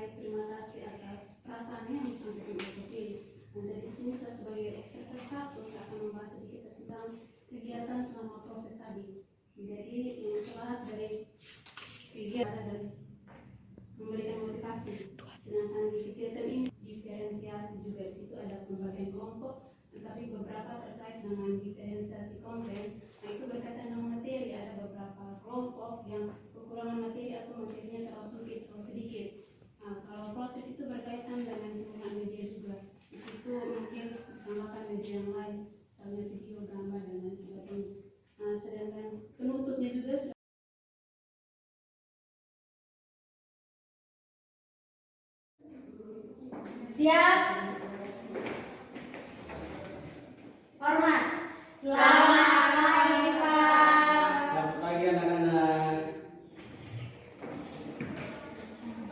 baik, terima kasih atas perasaannya yang disampaikan oleh Kopi. Nah, jadi di sini saya sebagai ekserter satu saya akan membahas sedikit tentang kegiatan selama proses tadi. Jadi yang saya bahas dari kegiatan dari memberikan motivasi. Sedangkan di kegiatan ini diferensiasi juga, di situ ada pembagian kelompok, tetapi beberapa terkait dengan diferensiasi konten. Nah, itu berkaitan dengan materi, ada beberapa kelompok yang kekurangan materi atau materinya terlalu sempit atau sedikit. Nah, kalau proses itu berkaitan dengan penggunaan media juga, di situ mungkin menambahkan media yang lain, misalnya video, gambar dan lain sebagainya. Nah, sedangkan penutupnya juga sudah siap. Hormat. Selamat pagi, Pak. Selamat pagi anak-anak.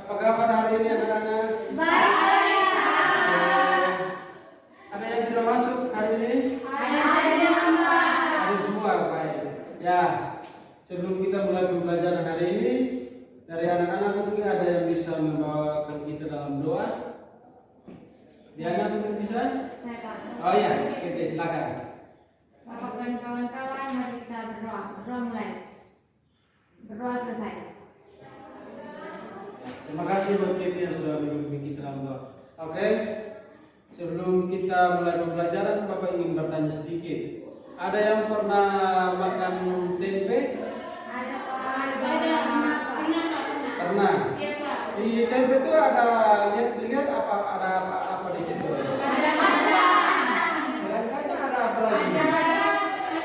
Apa kabar hari ini anak-anak? Baik. Ada yang tidak masuk hari ini? Ada saja, Pak. Ada semua, baik. Ya, sebelum kita mulai pembelajaran hari ini, dari anak-anak mungkin ada yang bisa membawakan kita dalam doa. Diana mungkin bisa? Saya, Pak. Oh ya, oke, silakan. Bapak dan kawan-kawan, mari kita berdoa. Berdoa mulai. Berdoa selesai. Terima kasih buat kita yang sudah memimpin kita dalam doa. Oke, sebelum kita mulai pembelajaran, Bapak ingin bertanya sedikit. Ada yang pernah makan tempe? Ada, Pak. Pernah. Pernah. Iya, Pak. Di tempe itu ada lihat apa ada apa di situ? Ada kaca. Selain kaca ada apa lagi? Ada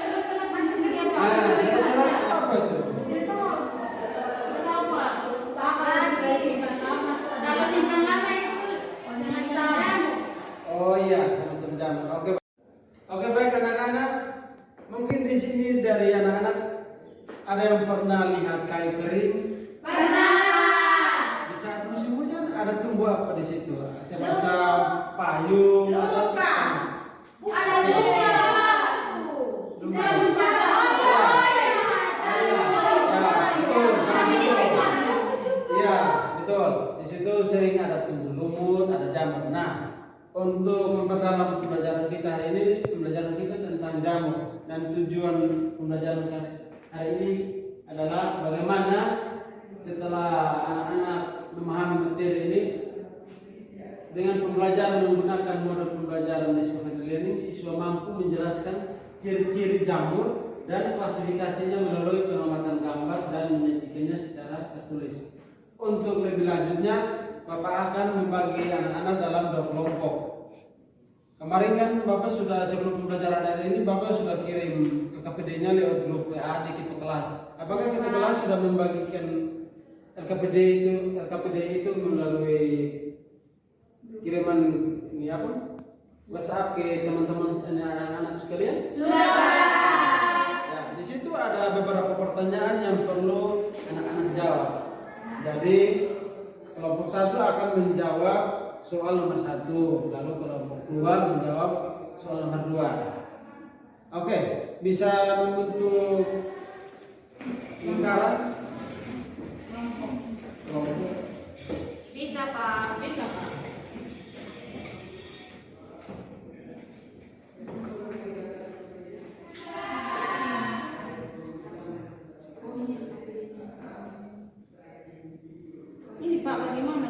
serat-serat masuk juga, Pak. Serat-serat itu apa itu? Itu apa? Ada simpan lama itu. Semacam jamu. Oh iya, semacam jamu. Oke, baik anak-anak. Mungkin di sini dari anak-anak ada yang pernah lihat kayu kering? Pernah. Di saat musim hujan ada tumbuh apa di situ? Semacam payung. Lumut, Pak. Ada lumutnya, Pak. Jamu cara. Iya, betul. Di situ sering ada tumbuh lumut, ada jamur. Nah, untuk memperdalam pembelajaran kita hari ini, pembelajaran kita tentang jamur dan tujuan pembelajaran hari ini adalah bagaimana setelah anak-anak memahami materi ini dengan pembelajaran menggunakan model pembelajaran discovery learning, siswa mampu menjelaskan ciri-ciri jamur dan klasifikasinya melalui pengamatan gambar dan menyajikannya secara tertulis. Untuk lebih lanjutnya, Bapak akan membagi anak-anak dalam 2 kelompok. Kemarin kan Bapak sudah, sebelum pembelajaran hari ini Bapak sudah kirim ke KPD-nya lewat grup WA di Ketua Kelas. Apakah Ketua Kelas sudah membagikan LKPD itu melalui kiriman ini apa? WhatsApp ke teman-teman anak-anak sekalian? Sudah. Ya, di situ ada beberapa pertanyaan yang perlu anak-anak jawab. Jadi kelompok 1 akan menjawab soal nomor 1, lalu kelompok 2 menjawab soal nomor 2. Oke, bisa membentuk lingkaran? Kelompok. Bisa, Pak. Bisa, Pak. ini Pak bagaimana?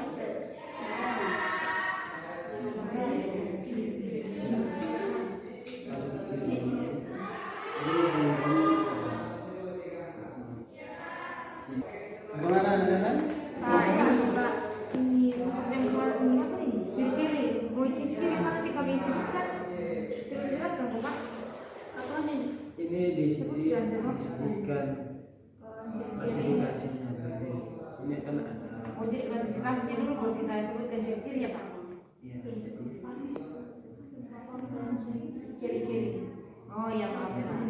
Bagaimana anak-anak? Pak, ya, Pak. Ini apa nih? Ciri-ciri. Ciri-ciri mana ketika disebutkan? Jelas kan, Pak? Apa nih? Ini di sini disebutkan klasifikasinya. Berarti ini kan ada. Oh, jadi klasifikasinya dulu baru kita sebutkan ciri-ciri ya, Pak? Iya. Ciri-ciri. Oh iya, maaf ya, Pak.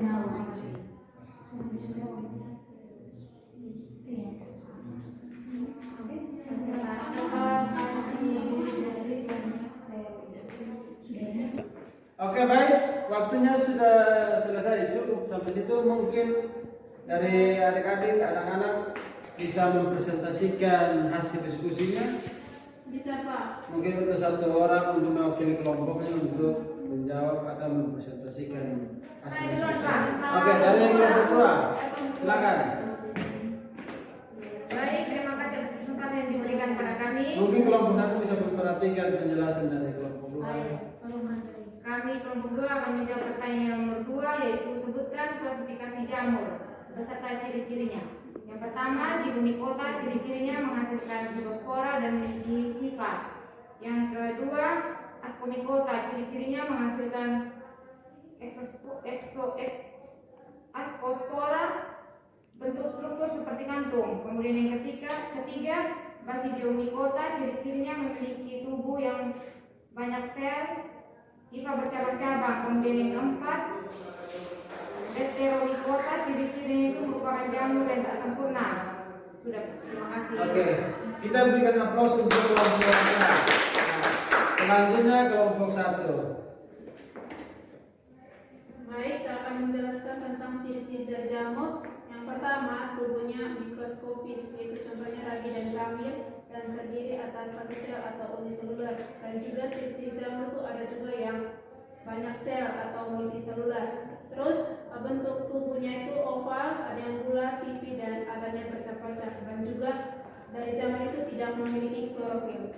Oke, baik, waktunya sudah selesai, cukup sampai situ. Mungkin dari adik-adik, anak-anak bisa mempresentasikan hasil diskusinya Bisa Pak. Mungkin untuk satu orang untuk mewakili kelompoknya untuk menjawab atau mempresentasikan hasil Saya duluan, diskusi. Pak. Oke, dari yang kelompok kedua, silakan. Baik, terima kasih atas kesempatan yang diberikan pada kami. Mungkin kelompok satu bisa memperhatikan penjelasan dari kelompok dua. Kami kelompok 2 akan menjawab pertanyaan nomor 2, yaitu sebutkan klasifikasi jamur beserta ciri-cirinya. Yang pertama, zigomicota, ciri-cirinya menghasilkan zigospora dan memiliki hifa. Yang kedua, ascomicota, ciri-cirinya menghasilkan ascospora, bentuk struktur seperti kantung. Kemudian yang ketiga, basidiomycota, ciri-cirinya memiliki tubuh yang banyak sel, hifa bercabang-cabang. Kemudian yang keempat, Deuteromycota, ciri-cirinya itu merupakan jamur yang tak sempurna. Sudah, terima kasih. Oke, kita berikan aplaus untuk kelompok dua. Selanjutnya kelompok satu. Baik, saya akan menjelaskan tentang ciri-ciri dari jamur. Yang pertama, tubuhnya mikroskopis, yaitu contohnya ragi dan kramil, dan terdiri atas satu sel atau uniseluler. Dan juga ciri-ciri jamur itu ada juga yang banyak sel atau multiseluler. Terus bentuk tubuhnya itu oval, ada yang bulat, pipi, dan adanya bercak-bercak. Dan juga dari jamur itu tidak memiliki klorofil.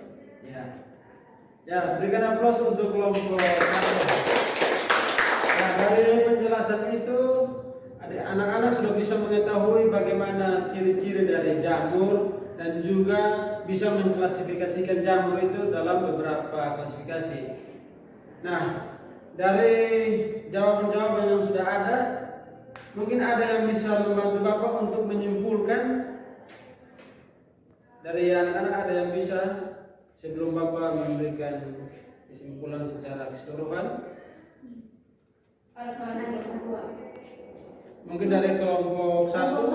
Ya, berikan aplaus untuk kelompok satu. Nah, dari penjelasan itu, anak-anak sudah bisa mengetahui bagaimana ciri-ciri dari jamur dan juga bisa mengklasifikasikan jamur itu dalam beberapa klasifikasi. Nah, dari jawaban-jawaban yang sudah ada, mungkin ada yang bisa membantu Bapak untuk menyimpulkan. Dari anak-anak ada yang bisa sebelum Bapak memberikan kesimpulan secara keseluruhan. Mungkin dari kelompok satu.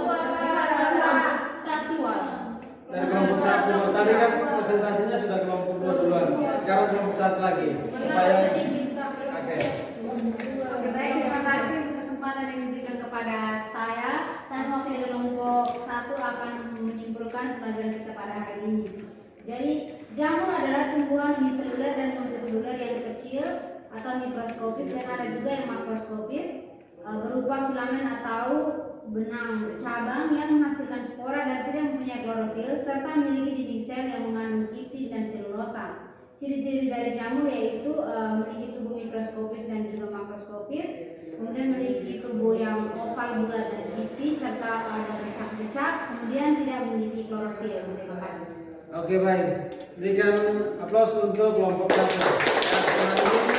Dari kelompok satu. Tadi kan presentasinya sudah kelompok dua duluan. Sekarang kelompok satu lagi. Supaya oke. Baik, terima kasih untuk kesempatan yang diberikan kepada saya. Saya mewakili kelompok satu akan menyimpulkan pelajaran kita pada hari ini. Jadi, jamur adalah tumbuhan uniseluler dan multiseluler yang kecil atau mikroskopis, dan ada juga yang makroskopis berupa filamen atau benang bercabang yang menghasilkan spora dan tidak mempunyai klorofil, serta memiliki dinding sel yang mengandung kitin dan selulosa. Ciri-ciri dari jamur yaitu memiliki tubuh mikroskopis dan juga makroskopis, kemudian memiliki tubuh yang oval, bulat, dan pipi, serta ada bercak-bercak, kemudian tidak memiliki klorofil. Terima kasih. Oke, baik. Berikan aplaus untuk kelompok satu. Selanjutnya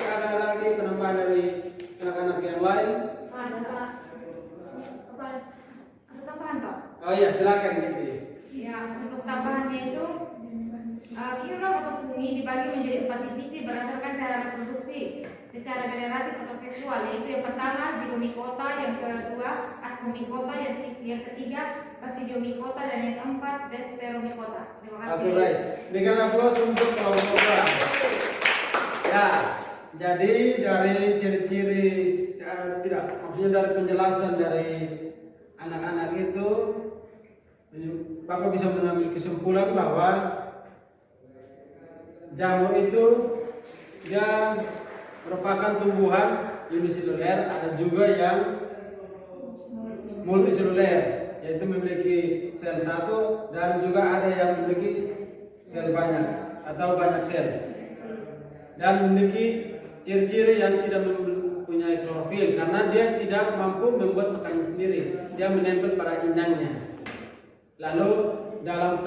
ada lagi penambahan dari anak-anak yang lain. Ada tambahan, Pak? Oh iya, silakan gitu. Ya, untuk tambahannya itu Kirob atau fungi dibagi menjadi 4 divisi berdasarkan cara reproduksi secara generatif atau seksual, yaitu yang pertama zigomicota, yang kedua ascomicota, yang ketiga basidiomycota, dan yang keempat deuteromycota. Terima kasih. Oke, baik. Berikan aplaus untuk kelompok A. Ya, jadi dari ciri-ciri maksudnya dari penjelasan dari anak-anak itu, Bapak bisa mengambil kesimpulan bahwa jamur itu dia merupakan tumbuhan uniseluler, ada juga yang multiseluler, yaitu memiliki sel satu, dan juga ada yang memiliki sel banyak atau banyak sel, dan memiliki ciri-ciri yang tidak mempunyai klorofil karena dia tidak mampu membuat makannya sendiri, dia menempel pada inangnya. Lalu dalam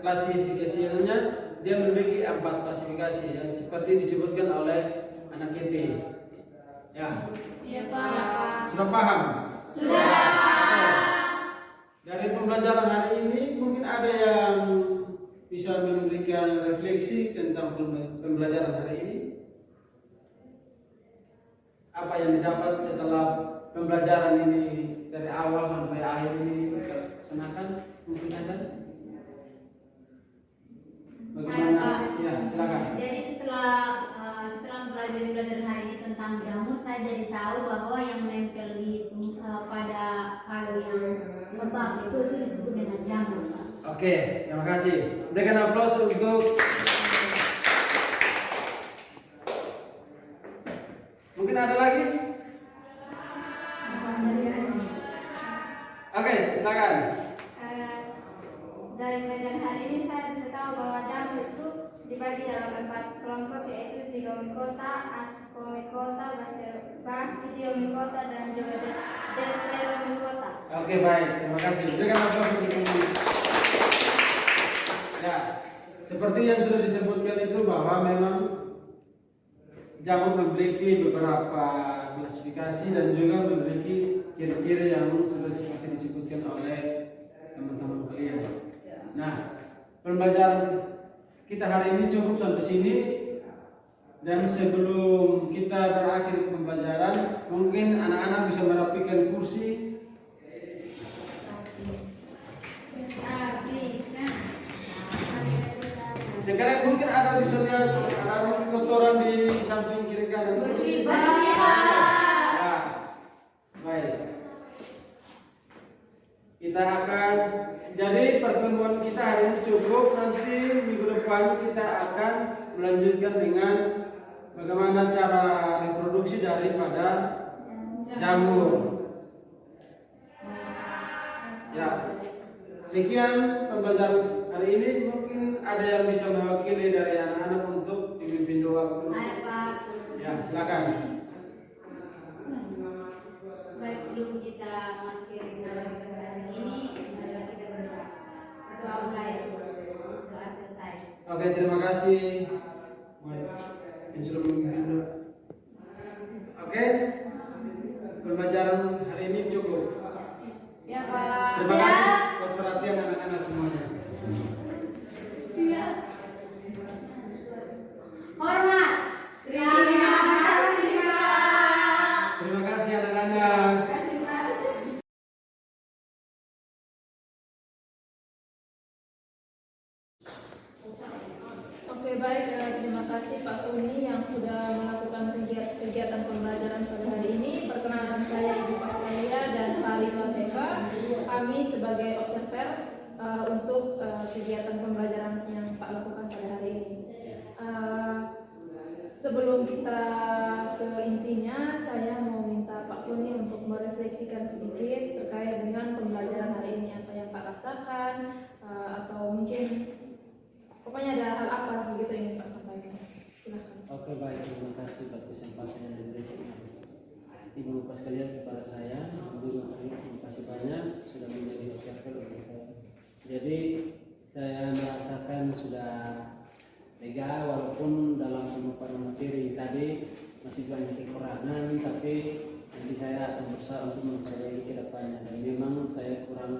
klasifikasinya dia memiliki 4 klasifikasi yang seperti disebutkan oleh anak inti. Ya. Iya Pak. Sudah paham? Sudah. Dari pembelajaran hari ini mungkin ada yang bisa memberikan refleksi tentang pembelajaran hari ini. Apa yang didapat setelah pembelajaran ini dari awal sampai akhir ini terlaksanakan? Mungkin ada? Bagaimana? Ya, silakan. Jadi setelah belajar hari ini tentang jamur, saya jadi tahu bahwa yang menempel pada kayu yang lembab itu disebut dengan jamur, Pak. Oke, terima kasih. Berikan aplaus untuk mungkin ada lagi? Oke, silakan. Dari pelajaran hari ini saya bisa tahu bahwa jamur itu dibagi dalam 4 kelompok, yaitu zigomikota, ascomycota, basidiomycota, dan juga deuteromycota. Oke, baik, terima kasih. Berikan aplaus untuk ini. Ya, seperti yang sudah disebutkan itu bahwa memang jamur memiliki beberapa klasifikasi dan juga memiliki ciri-ciri yang sudah seperti disebutkan oleh teman-teman kalian. Nah, pembelajaran kita hari ini cukup sampai sini. Dan sebelum kita berakhir pembelajaran, mungkin anak-anak bisa merapikan kursi. Sekarang mungkin ada bisa lihat ada kotoran di samping kiri kanan. Ya, baik. Kita akan jadi pertemuan kita hari ini cukup. Nanti minggu depan kita akan melanjutkan dengan bagaimana cara reproduksi daripada jamur. Ya, sekian pembelajaran hari ini. Mungkin ada yang bisa mewakili dari anak-anak untuk dipimpin doa. Saya Pak. Ya, silakan. Baik, sebelum kita mengakhiri pembelajaran kita pada hari ini, marilah kita berdoa. Berdoa mulai, doa selesai. Oke, terima kasih. Yang sudah memimpin doa. Oke, pembelajaran hari ini cukup. Siapa? Terima kasih buat perhatian anak-anak semuanya. Siap. Hormat. Terima kasih, Pak. Terima kasih anak-anak. Oke, baik, terima kasih Pak Sony yang sudah melakukan kegiatan pembelajaran pada hari ini. Perkenalkan saya Ibu Pascalia dan Pak Lino TK. Kami sebagai observer untuk kegiatan pembelajaran yang Pak lakukan pada hari ini. Sebelum kita ke intinya, saya mau minta Pak Sony untuk merefleksikan sedikit terkait dengan pembelajaran hari ini, apa yang Pak rasakan, atau mungkin pokoknya ada hal apa begitu yang ingin Pak sampaikan. Silakan. Oke, baik, terima kasih buat kesempatan yang diberikan Ibu Bapak sekalian kepada saya. Terima kasih banyak sudah menjadi observer untuk saya. Jadi saya merasakan sudah lega, walaupun dalam pemaparan materi tadi masih banyak kekurangan, tapi nanti saya akan berusaha untuk memperbaiki ke depannya. Dan memang saya kurang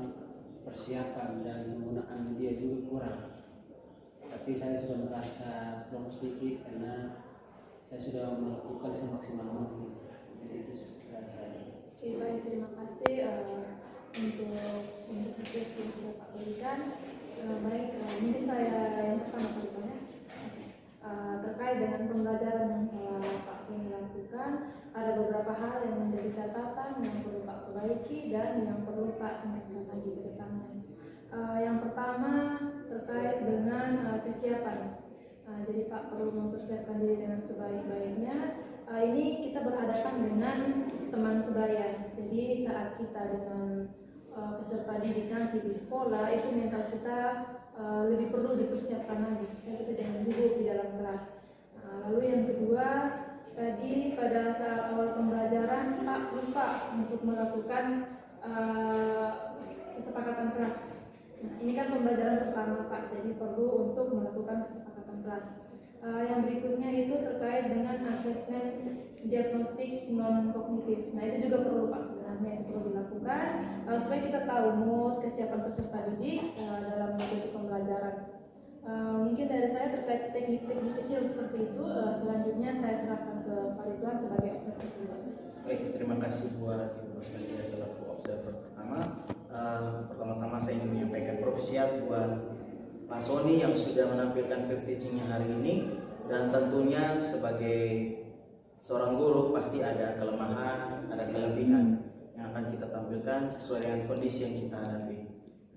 persiapan dan penggunaan media juga kurang. Tapi saya sudah merasa kurang sedikit karena saya sudah melakukan semaksimal mungkin. Jadi itu sudah saya. Oke, baik, terima kasih untuk apresiasi yang sudah Pak berikan. Baik, mungkin saya yang pertama kali banyak terkait dengan pembelajaran yang Pak Sony lakukan. Ada beberapa hal yang menjadi catatan yang perlu Pak perbaiki dan yang perlu Pak tingkatkan lagi ke depannya. Yang pertama terkait dengan kesiapan. Jadi Pak perlu mempersiapkan diri dengan sebaik-baiknya. Ini kita berhadapan dengan teman sebaya. Jadi saat kita dengan peserta didik nanti di sekolah, itu mental kita lebih perlu dipersiapkan lagi supaya kita jangan gugup di dalam kelas. Lalu yang kedua, tadi pada saat awal pembelajaran Pak lupa untuk melakukan kesepakatan kelas. Nah, ini kan pembelajaran pertama Pak, jadi perlu untuk melakukan kesepakatan kelas. Yang berikutnya itu terkait dengan asesmen diagnostik non kognitif. Nah, itu juga perlu Pak, sebenarnya itu perlu dilakukan supaya kita tahu mood kesiapan peserta didik dalam mengikuti pembelajaran. Mungkin dari saya terkait teknik-teknik kecil seperti itu. Selanjutnya saya serahkan ke Pak Ridwan sebagai observer kedua. Baik, terima kasih buat Ibu sekalian selaku observer pertama. Pertama-tama saya ingin menyampaikan profesiat buat Pak Sony yang sudah menampilkan peer teachingnya hari ini, dan tentunya sebagai seorang guru pasti ada kelemahan, ada kelebihan yang akan kita tampilkan sesuai dengan kondisi yang kita hadapi.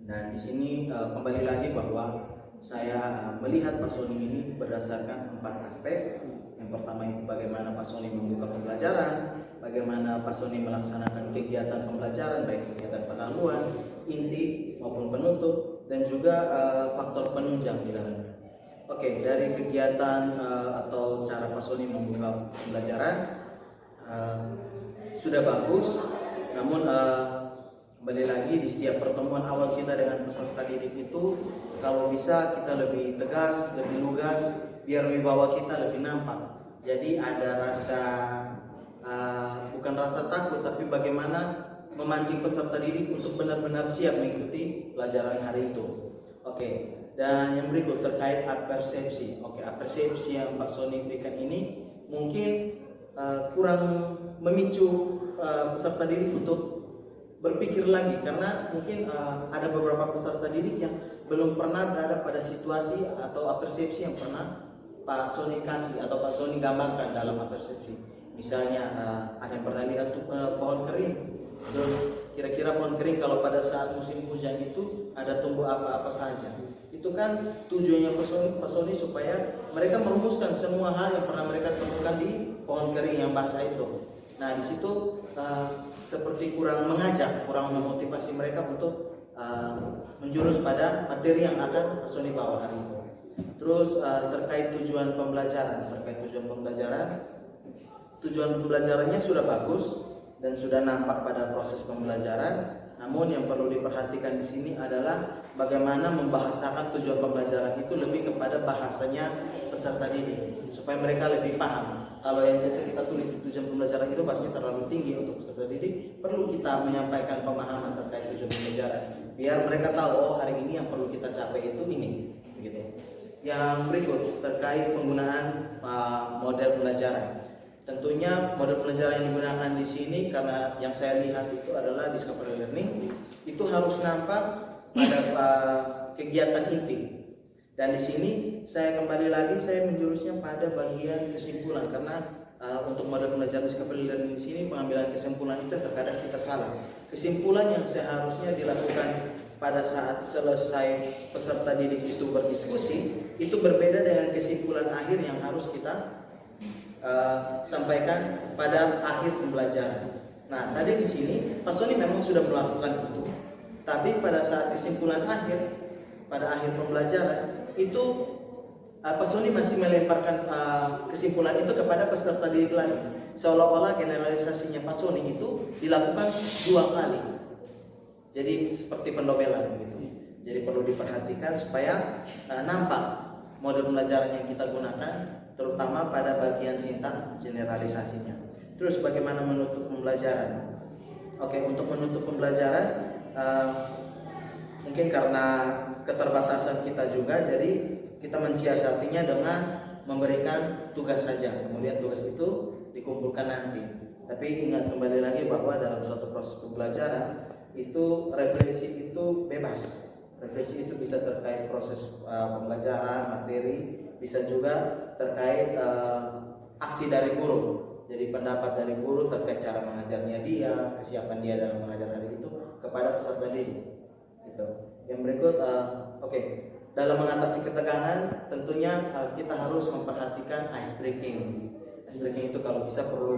Dan di sini kembali lagi bahwa saya melihat Pak Sony ini berdasarkan 4 aspek. Yang pertama itu bagaimana Pak Sony membuka pembelajaran, bagaimana Pak Sony melaksanakan kegiatan pembelajaran, baik kegiatan pendahuluan, inti maupun penutup, dan juga faktor penunjang di dalamnya. Oke, dari kegiatan atau cara Pak Sony membuka pembelajaran sudah bagus, namun kembali lagi di setiap pertemuan awal kita dengan peserta didik itu, kalau bisa kita lebih tegas, lebih lugas, biar wibawa kita lebih nampak. Jadi ada rasa bukan rasa takut, tapi bagaimana memancing peserta didik untuk benar-benar siap mengikuti pelajaran hari itu. Oke, dan yang berikut terkait apersepsi. Oke, apersepsi yang Pak Sony berikan ini mungkin kurang memicu peserta didik untuk berpikir lagi, karena mungkin ada beberapa peserta didik yang belum pernah berada pada situasi atau apersepsi yang pernah Pak Sony kasih atau Pak Sony gambarkan dalam apersepsi. Misalnya ada yang pernah lihat pohon kering, terus kira-kira pohon kering kalau pada saat musim hujan itu ada tumbuh apa-apa saja. Itu kan tujuannya Pak Sony supaya mereka merumuskan semua hal yang pernah mereka temukan di pohon kering yang basah itu. Nah, di situ seperti kurang mengajak, kurang memotivasi mereka untuk menjurus pada materi yang akan Pak Sony bawa hari itu. Terus terkait tujuan pembelajaran, tujuan pembelajarannya sudah bagus dan sudah nampak pada proses pembelajaran. Namun yang perlu diperhatikan di sini adalah bagaimana membahasakan tujuan pembelajaran itu lebih kepada bahasanya peserta didik, supaya mereka lebih paham. Kalau yang biasa kita tulis di tujuan pembelajaran itu bahasanya terlalu tinggi untuk peserta didik, perlu kita menyampaikan pemahaman terkait tujuan pembelajaran, biar mereka tahu, oh hari ini yang perlu kita capai itu ini, begitu. Yang berikut terkait penggunaan model pembelajaran. Tentunya model pembelajaran yang digunakan di sini, karena yang saya lihat itu adalah discovery learning, itu harus nampak pada kegiatan inti. Dan di sini saya kembali lagi, saya menjurusnya pada bagian kesimpulan, karena untuk model pembelajaran discovery learning di sini pengambilan kesimpulan itu terkadang kita salah. Kesimpulan yang seharusnya dilakukan pada saat selesai peserta didik itu berdiskusi itu berbeda dengan kesimpulan akhir yang harus kita sampaikan pada akhir pembelajaran. Nah, tadi di sini Pak Sony memang sudah melakukan itu, tapi pada saat kesimpulan akhir pada akhir pembelajaran itu Pak Sony masih melemparkan kesimpulan itu kepada peserta didik lain, seolah-olah generalisasinya Pak Sony itu dilakukan 2 kali. Jadi seperti pendobelan gitu. Jadi perlu diperhatikan supaya nampak model pembelajaran yang kita gunakan, terutama pada bagian sintaks generalisasinya. Terus bagaimana menutup pembelajaran? Oke, untuk menutup pembelajaran mungkin karena keterbatasan kita juga, jadi kita mensiasatinya dengan memberikan tugas saja, kemudian tugas itu dikumpulkan nanti. Tapi ingat kembali lagi bahwa dalam suatu proses pembelajaran itu refleksi itu bebas. Refleksi itu bisa terkait proses pembelajaran, materi, bisa juga terkait aksi dari guru. Jadi pendapat dari guru terkait cara mengajarnya dia, kesiapan dia dalam mengajar hari itu kepada peserta didik. Gitu. Yang berikut, dalam mengatasi ketegangan tentunya kita harus memperhatikan ice breaking. Ice breaking itu kalau bisa perlu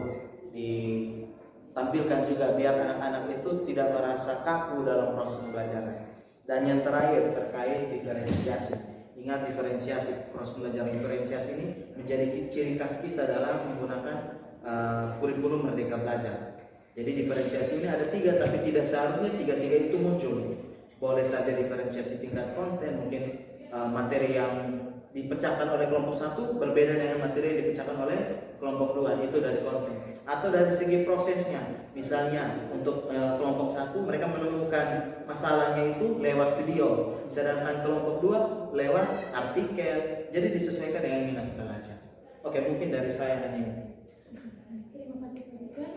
ditampilkan juga biar anak-anak itu tidak merasa kaku dalam proses pembelajaran. Dan yang terakhir terkait diferensiasi. Ingat, diferensiasi, proses belajar diferensiasi ini menjadi ciri khas kita dalam menggunakan kurikulum Merdeka Belajar. Jadi diferensiasi ini ada 3, tapi tidak seharusnya 3-3 itu muncul. Boleh saja diferensiasi tingkat konten, mungkin materi yang dipecahkan oleh kelompok 1 berbeda dengan materi yang dipecahkan oleh kelompok 2, itu dari konten. Atau dari segi prosesnya, misalnya untuk kelompok 1 mereka menemukan masalahnya itu lewat video, sedangkan kelompok 2 lewat artikel. Jadi disesuaikan dengan minat pelajar. Oke, mungkin dari saya hanya ini. Terima kasih Pak Dika.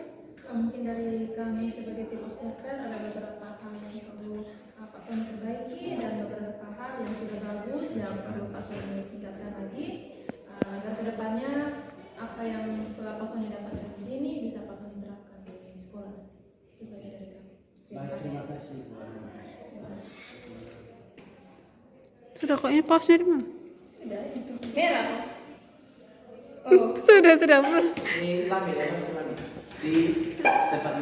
Mungkin dari kami sebagai tim observer ada beberapa hal yang perlu Pak Sony perbaiki dan beberapa hal yang sudah bagus yang perlu Pak Sony tingkatkan lagi. Dan kedepannya apa yang telah Pak Sony dapatkan di sini bisa Pak Sony terapkan di sekolah. Itu saja dari kami. Terima kasih. Terima kasih. Sudah kok ini pausnya di mana? Sudah itu. Merah. Sudah. Ini lambe ya, di tempat